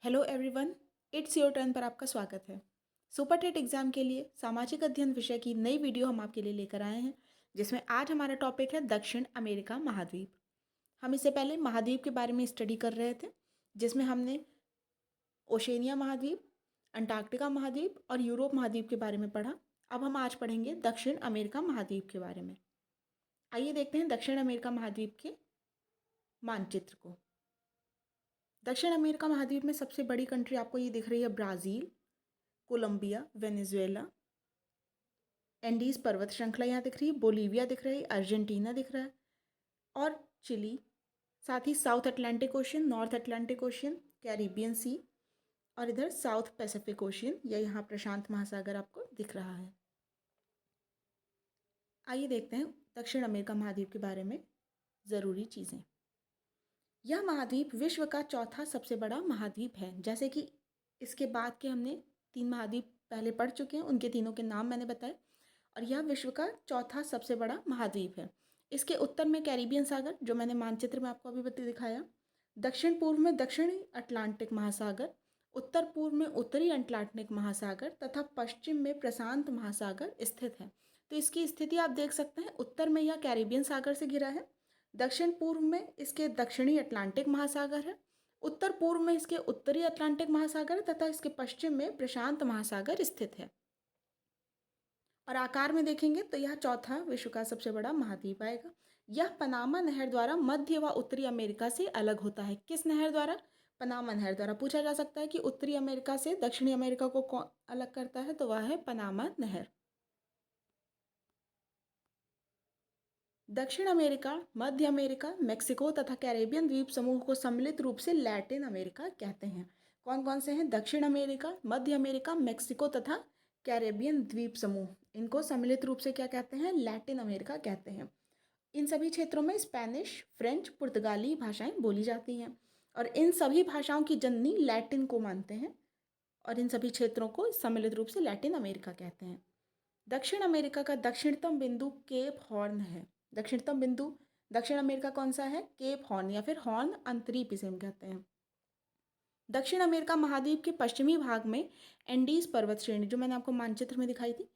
Hello everyone, it's your turn पर आपका स्वागत है। सुपर टेट एग्जाम के लिए सामाजिक अध्ययन विषय की नई वीडियो हम आपके लिए लेकर आए हैं, जिसमें आज हमारा टॉपिक है दक्षिण अमेरिका महाद्वीप। हम इससे पहले महाद्वीप के बारे में स्टडी कर रहे थे, जिसमें हमने ओशेनिया महाद्वीप, अंटार्कटिका महाद्वीप और यूरोप महाद्वीप के बारे में पढ़ा। अब हम आज पढ़ेंगे दक्षिण अमेरिका महाद्वीप के बारे में। आइए देखते हैं दक्षिण अमेरिका महाद्वीप के मानचित्र को। दक्षिण अमेरिका महाद्वीप में सबसे बड़ी कंट्री आपको ये दिख रही है ब्राज़ील, कोलंबिया, वेनेजुएला, एंडीज पर्वत श्रृंखला यहाँ दिख रही है, बोलीविया दिख रही है, अर्जेंटीना दिख रहा है और चिली। साथ ही South Atlantic Ocean, North Atlantic Ocean, Caribbean Sea और इधर साउथ पैसिफिक ओशियन या यहाँ प्रशांत महासागर आपको दिख रहा है। आइए देखते हैं दक्षिण अमेरिका महाद्वीप के बारे में ज़रूरी चीज़ें। यह महाद्वीप विश्व का चौथा सबसे बड़ा महाद्वीप है। जैसे कि इसके बाद के हमने 3 महाद्वीप पहले पढ़ चुके हैं, उनके तीनों के नाम मैंने बताए, और यह विश्व का चौथा सबसे बड़ा महाद्वीप है। इसके उत्तर में कैरिबियन सागर, जो मैंने मानचित्र में आपको अभी दिखाया, दक्षिण पूर्व में दक्षिणी अटलांटिक महासागर, उत्तर पूर्व में उत्तरी अटलांटिक महासागर तथा पश्चिम में प्रशांत महासागर स्थित है। तो इसकी स्थिति आप देख सकते हैं, उत्तर में यह कैरिबियन सागर से घिरा है, दक्षिण पूर्व में इसके दक्षिणी अटलांटिक महासागर है, उत्तर पूर्व में इसके उत्तरी अटलांटिक महासागर तथा इसके पश्चिम में प्रशांत महासागर स्थित है। और आकार में देखेंगे तो यह चौथा विश्व का सबसे बड़ा महाद्वीप आएगा। यह पनामा नहर द्वारा मध्य व उत्तरी अमेरिका से अलग होता है। किस नहर द्वारा? पनामा नहर द्वारा। पूछा जा सकता है कि उत्तरी अमेरिका से दक्षिणी अमेरिका को कौन अलग करता है, तो वह है पनामा नहर। दक्षिण अमेरिका, मध्य अमेरिका, मेक्सिको तथा कैरेबियन द्वीप समूह को सम्मिलित रूप से लैटिन अमेरिका कहते हैं। कौन कौन से हैं? दक्षिण अमेरिका, मध्य अमेरिका, मेक्सिको तथा कैरेबियन द्वीप समूह। इनको सम्मिलित रूप से क्या कहते हैं? लैटिन अमेरिका कहते हैं। इन सभी क्षेत्रों में स्पेनिश, फ्रेंच, पुर्तगाली भाषाएं बोली जाती हैं और इन सभी भाषाओं की जननी लैटिन को मानते हैं और इन सभी क्षेत्रों को सम्मिलित रूप से लैटिन अमेरिका कहते हैं। दक्षिण अमेरिका का दक्षिणतम बिंदु केप हॉर्न है। दक्षिणतम बिंदु दक्षिण अमेरिका कौन सा है? केप हॉर्न या फिर हॉर्न अंतरीप इसे हम कहते हैं। दक्षिण अमेरिका महाद्वीप के पश्चिमी भाग में एंडीज पर्वत श्रेणी, जो मैंने आपको मानचित्र में दिखाई थी,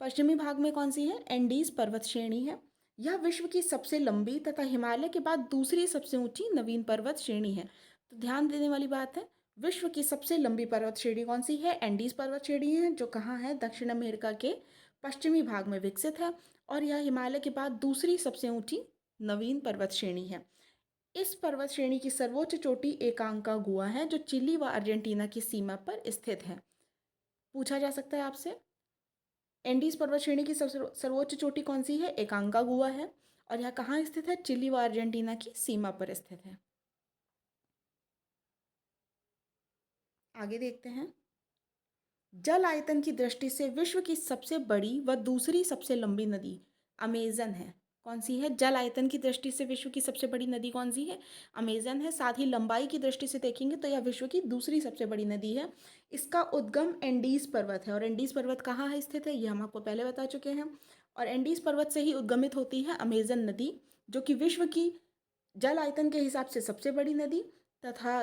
पश्चिमी भाग में कौन सी है? एंडीज पर्वत श्रेणी है। यह विश्व की सबसे लंबी तथा हिमालय के बाद दूसरी सबसे ऊंची नवीन पर्वत श्रेणी है। तो ध्यान देने वाली बात है, विश्व की सबसे लंबी पर्वत श्रेणी कौन सी है? एंडीज पर्वत श्रेणी है, जो कहाँ है? दक्षिण अमेरिका के पश्चिमी भाग में विकसित है और यह हिमालय के बाद दूसरी सबसे ऊंची नवीन पर्वत श्रेणी है। इस पर्वत श्रेणी की सर्वोच्च चोटी एकांकागुआ है, जो चिली व अर्जेंटीना की सीमा पर स्थित है। पूछा जा सकता है आपसे, एंडीज पर्वत श्रेणी की सर्वोच्च चोटी कौन सी है? एकांकागुआ है और यह कहाँ स्थित है? चिली व अर्जेंटीना की सीमा पर स्थित है। आगे देखते हैं। जल आयतन की दृष्टि से विश्व की सबसे बड़ी व दूसरी सबसे लंबी नदी अमेजन है। कौन सी है? जल आयतन की दृष्टि से विश्व की सबसे बड़ी नदी कौन सी है? अमेजन है। साथ ही लंबाई की दृष्टि से देखेंगे तो यह विश्व की दूसरी सबसे बड़ी नदी है। इसका उद्गम एंडीज पर्वत है और एंडीज पर्वत कहाँ है स्थित है, ये हम आपको पहले बता चुके हैं। और एंडीज पर्वत से ही उद्गमित होती है अमेजन नदी, जो कि विश्व की जल आयतन के हिसाब से सबसे बड़ी नदी तथा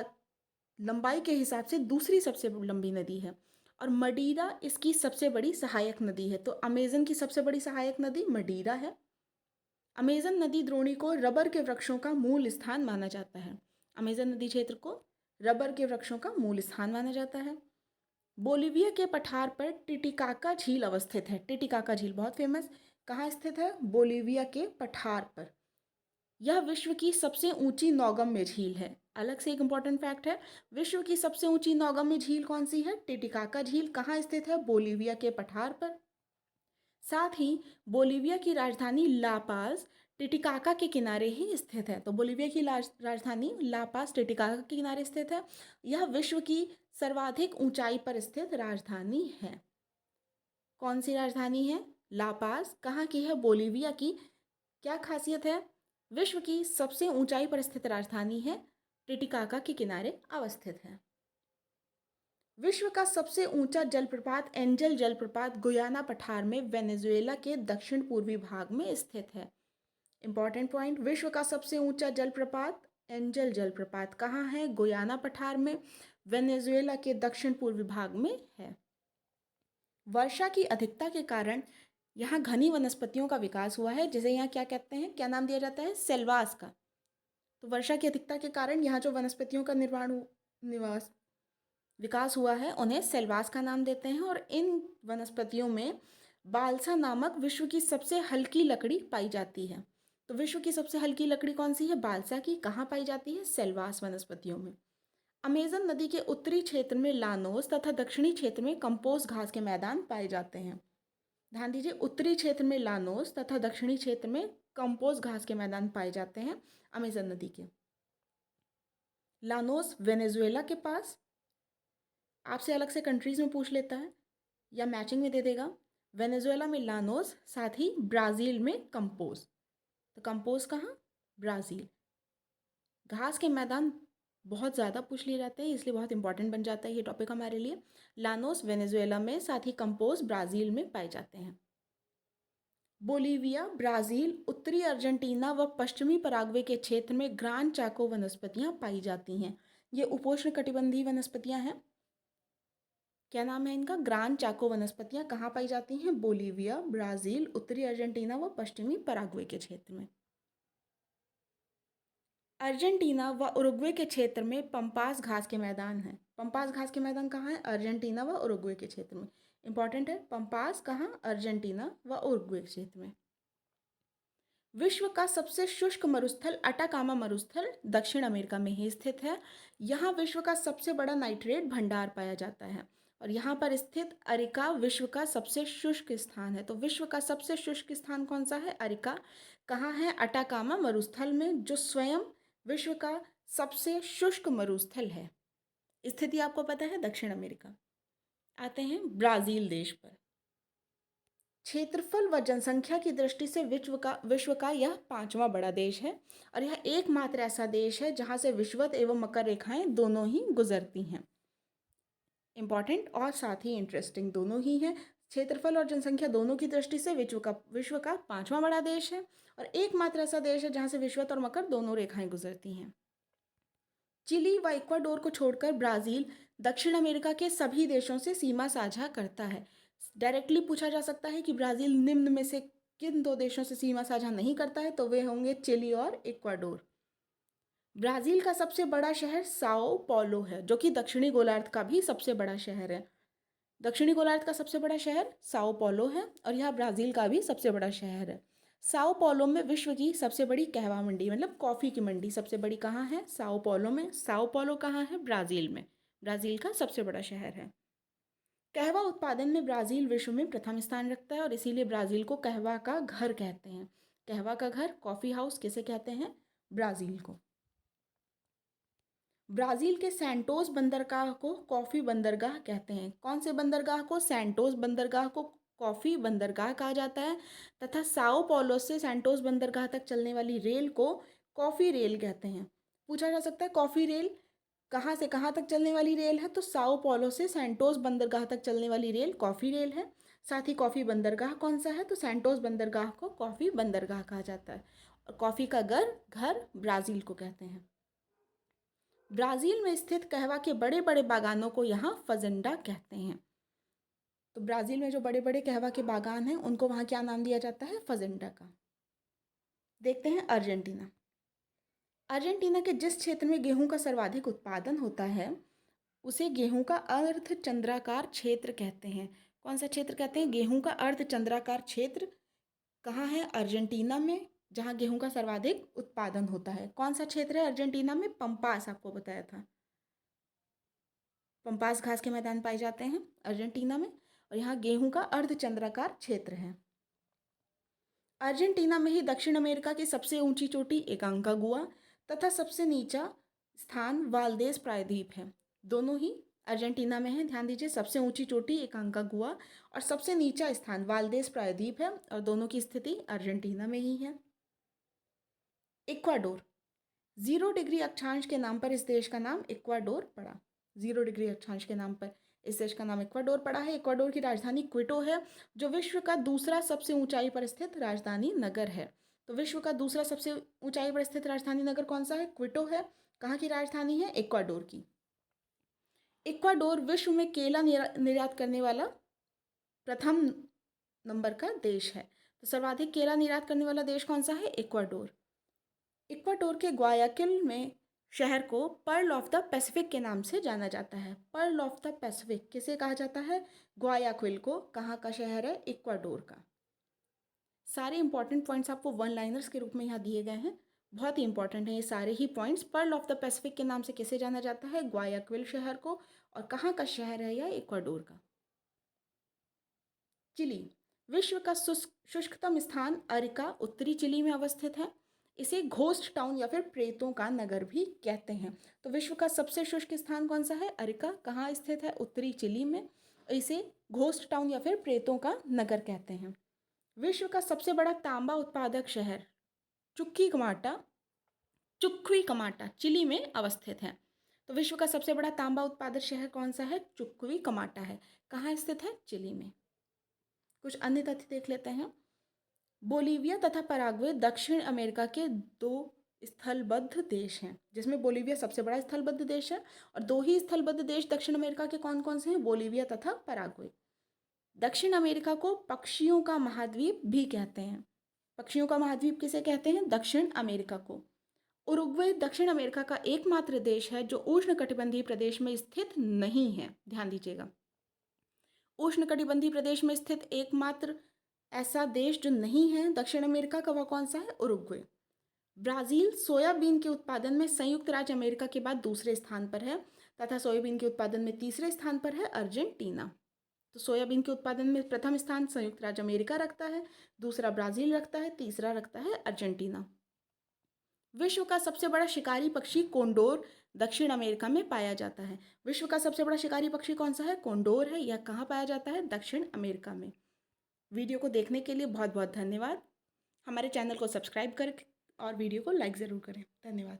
लंबाई के हिसाब से दूसरी सबसे लंबी नदी है। और मडीरा इसकी सबसे बड़ी सहायक नदी है। तो अमेजन की सबसे बड़ी सहायक नदी मडीरा है। अमेजन नदी द्रोणी को रबर के वृक्षों का मूल स्थान माना जाता है। अमेजन नदी क्षेत्र को रबर के वृक्षों का मूल स्थान माना जाता है। बोलीविया के पठार पर टिटिकाका झील अवस्थित है। टिटिकाका झील बहुत फेमस, कहाँ स्थित है? बोलीविया के पठार पर। यह विश्व की सबसे ऊंची नौगम्य झील है। अलग से एक इंपॉर्टेंट फैक्ट है, विश्व की सबसे ऊंची नौगम्य झील कौन सी है? टिटिकाका झील। कहाँ स्थित है? बोलीविया के पठार पर। साथ ही बोलीविया की राजधानी लापाज टिटिकाका के किनारे ही स्थित है। तो बोलीविया की राजधानी लापाज टिटिकाका के किनारे स्थित है। यह विश्व की सर्वाधिक ऊंचाई पर स्थित राजधानी है। कौन सी राजधानी है? लापाज। कहाँ की है? बोलीविया की। क्या खासियत है? विश्व की सबसे ऊंचाई पर स्थित राजधानी है, टिटिकाका के किनारे अवस्थित है। विश्व का सबसे ऊंचा जलप्रपात एंजल जलप्रपात गुयाना पठार में वेनेजुएला के दक्षिण पूर्वी भाग में स्थित है। इंपॉर्टेंट पॉइंट, विश्व का सबसे ऊंचा जलप्रपात एंजल जलप्रपात कहाँ है? गुयाना पठार में वेनेजुएला के दक्षिण पूर्वी भाग में है। वर्षा की अधिकता के कारण यहाँ घनी वनस्पतियों का विकास हुआ है, जिसे यहाँ क्या कहते हैं, क्या नाम दिया जाता है, सेल्वास का। तो वर्षा की अधिकता के कारण यहाँ जो वनस्पतियों का निवास विकास हुआ है उन्हें सेल्वास का नाम देते हैं। और इन वनस्पतियों में बाल्सा नामक विश्व की सबसे हल्की लकड़ी पाई जाती है। तो विश्व की सबसे हल्की लकड़ी कौन सी है, बाल्सा की। कहाँ पाई जाती है, सेल्वास वनस्पतियों में। अमेजन नदी के उत्तरी क्षेत्र में लानोस तथा दक्षिणी क्षेत्र में कंपोस्ट घास के मैदान पाए जाते हैं। ध्यान दीजिए, उत्तरी क्षेत्र में लानोस तथा दक्षिणी क्षेत्र में कंपोस्ट घास के मैदान पाए जाते हैं अमेजन नदी के। लानोस वेनेजुएला के पास, आपसे अलग से कंट्रीज में पूछ लेता है या मैचिंग में दे देगा। वेनेजुएला में लानोस, साथ ही ब्राज़ील में कंपोज। तो कंपोज कहाँ, ब्राज़ील। घास के मैदान बहुत ज़्यादा पूछ लिए जाते हैं, इसलिए बहुत इंपॉर्टेंट बन जाता है ये टॉपिक हमारे लिए। लानोस वेनेजुएला में, साथ ही कंपोज ब्राज़ील में पाए जाते हैं। बोलीविया, ब्राज़ील, उत्तरी अर्जेंटीना व पश्चिमी पराग्वे के क्षेत्र में ग्रान चाको वनस्पतियाँ पाई जाती हैं। ये उपोष्ण कटिबंधीय वनस्पतियाँ हैं। क्या नाम है इनका, ग्रान चाको वनस्पतियाँ। कहाँ पाई जाती हैं, बोलीविया, ब्राज़ील, उत्तरी अर्जेंटीना व पश्चिमी पराग्वे के क्षेत्र में। अर्जेंटीना व उरुग्वे के क्षेत्र में पंपास घास के मैदान हैं। पंपास घास के मैदान कहाँ है, अर्जेंटीना व उरुग्वे के क्षेत्र में। इंपॉर्टेंट है, पंपास कहाँ, अर्जेंटीना व उरुग्वे के क्षेत्र में। विश्व का सबसे शुष्क मरुस्थल अटाकामा मरुस्थल दक्षिण अमेरिका में ही स्थित है। यहाँ विश्व का सबसे बड़ा नाइट्रेट भंडार पाया जाता है। और यहाँ पर स्थित अरिका विश्व का सबसे शुष्क स्थान है। तो विश्व का सबसे शुष्क स्थान कौन सा है, अरिका। कहाँ है, अटाकामा मरुस्थल में, जो स्वयं विश्व का सबसे शुष्क मरुस्थल है। स्थिति आपको पता है, दक्षिण अमेरिका। आते हैं ब्राज़ील देश पर। क्षेत्रफल व जनसंख्या की दृष्टि से विश्व का यह पांचवा बड़ा देश है। और यह एकमात्र ऐसा देश है जहां से विषुवत एवं मकर रेखाएं दोनों ही गुजरती हैं। इंपॉर्टेंट और साथ ही इंटरेस्टिंग दोनों ही हैं। क्षेत्रफल और जनसंख्या दोनों की दृष्टि से विश्व का पांचवा बड़ा देश है और एकमात्र ऐसा देश है जहां से विषुवत और मकर दोनों रेखाएं गुजरती हैं। चिली व इक्वाडोर को छोड़कर ब्राज़ील दक्षिण अमेरिका के सभी देशों से सीमा साझा करता है। डायरेक्टली पूछा जा सकता है कि ब्राज़ील निम्न में से किन दो देशों से सीमा साझा नहीं करता है, तो वे होंगे चिली और इक्वाडोर। ब्राज़ील का सबसे बड़ा शहर साओ पौलो है, जो कि दक्षिणी गोलार्ध का भी सबसे बड़ा शहर है। दक्षिणी गोलार्ध का सबसे बड़ा शहर साओ पौलो है और यह ब्राज़ील का भी सबसे बड़ा शहर है। साओ पौलो में विश्व की सबसे बड़ी कहवा मंडी, मतलब कॉफ़ी की मंडी सबसे बड़ी कहाँ है, साओ पौलो में। साओ पौलो कहाँ है, ब्राज़ील में। ब्राज़ील का सबसे बड़ा शहर है। कहवा उत्पादन में ब्राज़ील विश्व में प्रथम स्थान रखता है और इसीलिए ब्राज़ील को कहवा का घर कहते हैं। कहवा का घर, कॉफ़ी हाउस किसे कहते हैं, ब्राज़ील को। ब्राज़ील के सैंटोस बंदरगाह को कॉफ़ी बंदरगाह कहते हैं। कौन से बंदरगाह को, सैंटोस बंदरगाह को कॉफ़ी बंदरगाह कहा जाता है। तथा साओ पौलो से सैंटोस बंदरगाह तक चलने वाली रेल को कॉफ़ी रेल कहते हैं। पूछा जा सकता है कॉफ़ी रेल कहाँ से कहाँ तक चलने वाली रेल है, तो साओ पौलो से सैंटोस बंदरगाह तक चलने वाली रेल कॉफ़ी रेल है। साथ ही कॉफ़ी बंदरगाह कौन सा है, तो सैंटोस बंदरगाह को कॉफ़ी बंदरगाह कहा जाता है। और कॉफ़ी का घर ब्राज़ील को कहते हैं। ब्राज़ील में स्थित कहवा के बड़े बड़े बागानों को यहाँ फजेंडा कहते हैं। तो ब्राज़ील में जो बड़े बड़े कहवा के बागान हैं उनको वहाँ क्या नाम दिया जाता है, फजेंडा का। देखते हैं अर्जेंटीना। अर्जेंटीना के जिस क्षेत्र में गेहूं का सर्वाधिक उत्पादन होता है उसे गेहूं का अर्धचंद्राकार क्षेत्र कहते हैं। कौन सा क्षेत्र कहते हैं, गेहूं का अर्धचंद्राकार क्षेत्र। कहाँ है, अर्जेंटीना में, जहाँ गेहूं का सर्वाधिक उत्पादन होता है। कौन सा क्षेत्र है अर्जेंटीना में, पंपास, आपको बताया था। पंपास घास के मैदान पाए जाते हैं अर्जेंटीना में और यहाँ गेहूं का अर्धचंद्राकार क्षेत्र है। अर्जेंटीना में ही दक्षिण अमेरिका की सबसे ऊंची चोटी एकांकागुआ तथा सबसे नीचा स्थान वाल्देस प्रायद्वीप है। दोनों ही अर्जेंटीना में है। ध्यान दीजिए, सबसे ऊंची चोटी एकांकागुआ और सबसे नीचा स्थान वाल्देस प्रायद्वीप है और दोनों की स्थिति अर्जेंटीना में ही है। इक्वाडोर, 0 डिग्री अक्षांश के नाम पर इस देश का नाम इक्वाडोर पड़ा। 0 डिग्री अक्षांश के नाम पर इस देश का नाम इक्वाडोर पड़ा है। इक्वाडोर की राजधानी क्विटो है, जो विश्व का दूसरा सबसे ऊंचाई पर स्थित राजधानी नगर है। तो विश्व का दूसरा सबसे ऊंचाई पर स्थित राजधानी नगर कौन सा है, क्विटो है। कहाँ की राजधानी है, इक्वाडोर की। इक्वाडोर विश्व में केला निर्यात करने वाला प्रथम नंबर का देश है। तो सर्वाधिक केला निर्यात करने वाला देश कौन सा है? इक्वाडोर। इक्वाडोर के ग्वायाकिल में शहर को पर्ल ऑफ द पैसिफिक के नाम से जाना जाता है। पर्ल ऑफ द पैसिफिक किसे कहा जाता है? ग्वायाकिल को। कहाँ का शहर है? इक्वाडोर का। सारे इंपॉर्टेंट पॉइंट्स आपको वन लाइनर्स के रूप में यहाँ दिए गए हैं, बहुत ही इंपॉर्टेंट है ये सारे ही points. Pearl of the Pacific के नाम से किसे जाना जाता है? ग्वायाक्विल शहर को। और कहाँ का शहर है यह? इक्वाडोर का। चिली, विश्व का शुष्कतम स्थान अरिका उत्तरी चिली में अवस्थित है। इसे घोस्ट टाउन या फिर प्रेतों का नगर भी कहते हैं। तो विश्व का सबसे शुष्क स्थान कौन सा है? अरिका। कहाँ स्थित है? उत्तरी चिली में। इसे घोस्ट टाउन या फिर प्रेतों का नगर कहते हैं। विश्व का सबसे बड़ा तांबा उत्पादक शहर चुक्विकमाटा चिली में अवस्थित है। तो विश्व का सबसे बड़ा तांबा उत्पादक शहर कौन सा है? चुक्विकमाटा है। कहाँ स्थित है? चिली में। कुछ अन्य तथ्य देख लेते हैं। बोलीविया तथा पराग्वे दक्षिण अमेरिका के दो स्थलबद्ध देश हैं, जिसमें बोलीविया सबसे बड़ा स्थलबद्ध देश है और दो ही स्थलबद्ध देश दक्षिण अमेरिका के कौन कौन से हैं? बोलीविया तथा पराग्वे। दक्षिण अमेरिका को पक्षियों का महाद्वीप भी कहते हैं। पक्षियों का महाद्वीप किसे कहते हैं? दक्षिण अमेरिका को। उरुग्वे दक्षिण अमेरिका का एकमात्र देश है जो उष्णकटिबंधीय प्रदेश में स्थित नहीं है। ध्यान दीजिएगा, उष्णकटिबंधीय प्रदेश में स्थित एकमात्र ऐसा देश जो नहीं है दक्षिण अमेरिका का, वह कौन सा है? उरुग्वे। ब्राज़ील सोयाबीन के उत्पादन में संयुक्त राज्य अमेरिका के बाद दूसरे स्थान पर है तथा सोयाबीन के उत्पादन में तीसरे स्थान पर है अर्जेंटीना। तो सोयाबीन के उत्पादन में प्रथम स्थान संयुक्त राज्य अमेरिका रखता है, दूसरा ब्राज़ील रखता है, तीसरा रखता है अर्जेंटीना। विश्व का सबसे बड़ा शिकारी पक्षी कोंडोर दक्षिण अमेरिका में पाया जाता है। विश्व का सबसे बड़ा शिकारी पक्षी कौन सा है? कोंडोर है। यह कहाँ पाया जाता है? दक्षिण अमेरिका में। वीडियो को देखने के लिए बहुत बहुत धन्यवाद। हमारे चैनल को सब्सक्राइब करें और वीडियो को लाइक ज़रूर करें। धन्यवाद।